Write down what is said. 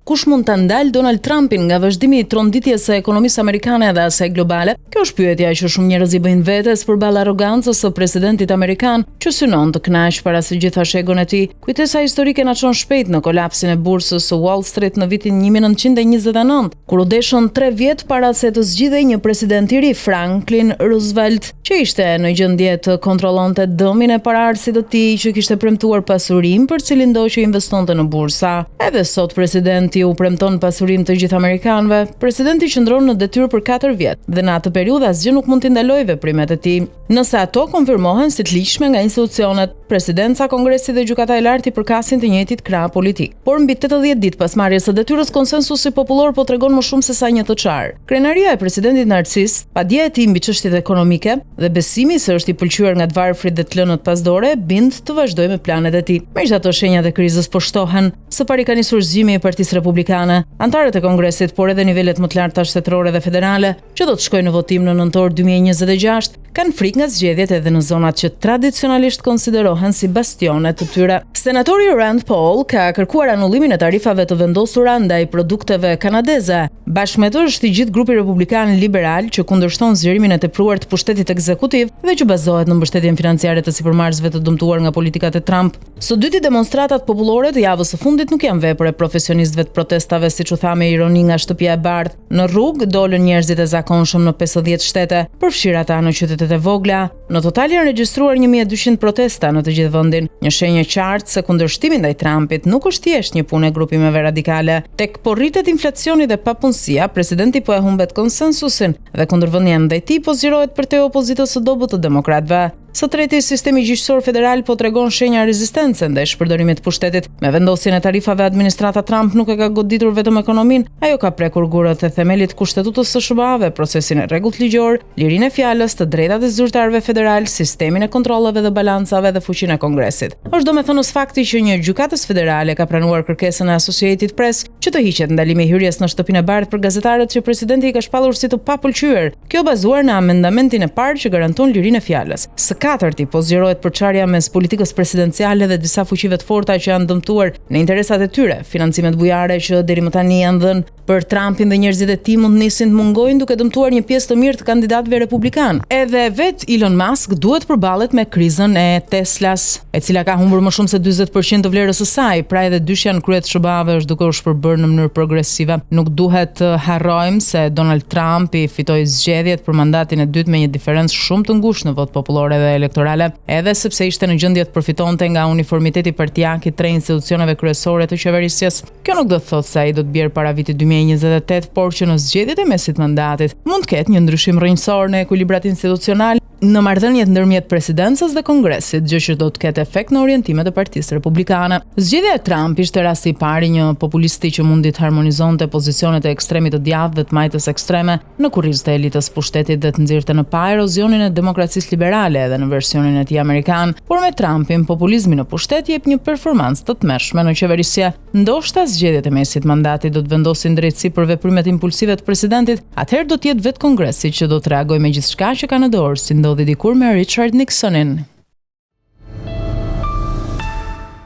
kush mund ta ndalë Donald Trumpin nga vazhdimi i tronditjes së ekonomisë amerikane dhe asaj globale? Kjo është pyetja që shumë njerëz i bëjnë vetes përballë arrogancës së presidentit amerikan, që synon të kënaq para së gjitha shegun e tij. Kujtesa historike na çon shpejt në kolapsin e bursës së Wall Street në vitin 1929, kur u deshën 3 vjet para se të zgjidhej një president i ri, Franklin Roosevelt, që ishte në gjendje të kontrollonte dëmin e paraardhësit të tij, që kishte premtuar pasurinë për cilin do që investonte në bursa. Edhe sot presidenti u premton pasurinë të gjithë amerikanëve. Presidenti qëndron në detyrë për 4 vjet dhe në atë periudhë asgjë nuk mund t'i ndalojë veprimet e tij. Nëse ato konfirmohen si të ligjshme nga institucionet, presidenca, kongresi dhe gjykata e lartë i përkasin të njëjtit krah politik. Por mbi 80 ditë pas marrjes së detyrës, konsensusi popullor po tregon më shumë se sa një të çarë. Krenaria e presidentit narcist, padjeja e tij mbi çështjet ekonomike dhe besimi se është i pëlqyer nga të varfrit dhe të lënët pasdore bind të vazhdojë me planet e tij. Megjithatë, shenjat e krizës po shtohen. Së pari ka nisur zgjimi i Partisë Republikane. Antarët e Kongresit, por edhe nivelet më të larta shtetërore dhe federale, që do të shkojnë në votim në nëntor 2026, kanë frikë nga zgjedhjet edhe në zonat që tradicionalisht konsiderohen si bastione të tyre. Senatori Rand Paul ka kërkuar anullimin e tarifave të vendosura ndaj produkteve kanadeze. Bashkë me të është i gjithë grupi republikan liberal që kundërshton zgjerimin e tepruar të pushtetit ekzekutiv dhe që bazohet në mbështetjen financiare të sipërmarrësve të dëmtuar nga politikat e Trump. Së dyti, demonstratat popullore të javës së fundit nuk janë vepër e profesionistëve të protestave, siç u tha me ironi nga shtëpia e bardhë. Në rrugë dolën njerëzit e zakonshëm në 50 shtete, përfshirë ata në qytetet e vogla. Në total janë regjistruar 1200 protesta në të gjithë vendin, një shenjë e qartë se kundërshtimi ndaj Trumpit nuk është thjesht një punë e grupimeve radikale. Tek po rritet inflacioni dhe papunësia, presidenti po e humbet konsensusin dhe kundërvënia ndaj tij po zgjerohet për te opozitës së dobët të demokratëve. Së treti, sistemi gjyqësor federal po tregon shenja rezistence ndaj shpërdorimit të pushtetit. Me vendosjen e tarifave, administrata Trump nuk e ka goditur vetëm ekonominë, ajo ka prekur gurët e themelit kushtetutës së SBA-ve, procesin e rregullt ligjor, lirinë e fjalës, të drejtat e zyrtarëve federal, sistemin e kontrolleve dhe balancave dhe fuqinë e Kongresit. Është domethënës fakti që një gjykatës federale ka pranuar kërkesën e Associated Press që të hiqet ndalimi i hyrjes në shtëpinë e bardhë për gazetarët që presidenti i ka shpallur si të papëlqyer. Kjo bazuar në amendamentin e parë që garanton lirinë e fjalës. Katërti po zgjerohet përçarja mes politikës presidenciale dhe disa fuqive të forta që janë dëmtuar në interesat e tyre. Financimet bujare që deri më tani janë dhënë për Trumpin dhe njerëzit e tij mund nisin të mungojnë, duke dëmtuar një pjesë të mirë të kandidatëve republikan. Edhe vet Elon Musk duhet përballet me krizën e Teslas, e cila ka humbur më shumë se 40% të vlerës së saj. Pra edhe dyshjan kryet SBA-ve është duke u shpërbërë në mënyrë progresive. Nuk duhet të harrojmë se Donald Trump i fitoi zgjedhjet për mandatin e dytë me një diferencë shumë të ngushtë në votë popullore dhe elektorale, edhe sepse ishte në gjendje të përfitonte nga uniformiteti partijak i 3 institucioneve kryesore të qeverisjes. Kjo nuk do të thotë se ai do të bjerë para vitit 2028, por që në zgjedhjet e mesit mandatit mund të ketë një ndryshim rrënjësor në ekuilibrat institucional në marrëdhëniet ndërmjet presidencës dhe kongresit, gjë që do të ketë efekt në orientimet e Partisë Republikane. Zgjedhja e Trump ishte rasti i parë një populisti që mundi të harmonizonte pozicionet e ekstremit të djathtë dhe të majtës ekstreme në kurrizë të elitës pushtetit dhe të nxirrte në pa erozionin e demokracisë liberale edhe në versionin e tij amerikan, por me Trumpin populizmi në pushtet jep një performancë të tmerrshme në qeverisje. Ndoshta zgjedhjet e mesit mandatit do të vendosin drejtësi për veprimet impulsive të presidentit, atëherë do të jetë vetë kongresi që do të reagojë me gjithçka që ka në dorë, si ndodhi dikur me Richard Nixonin.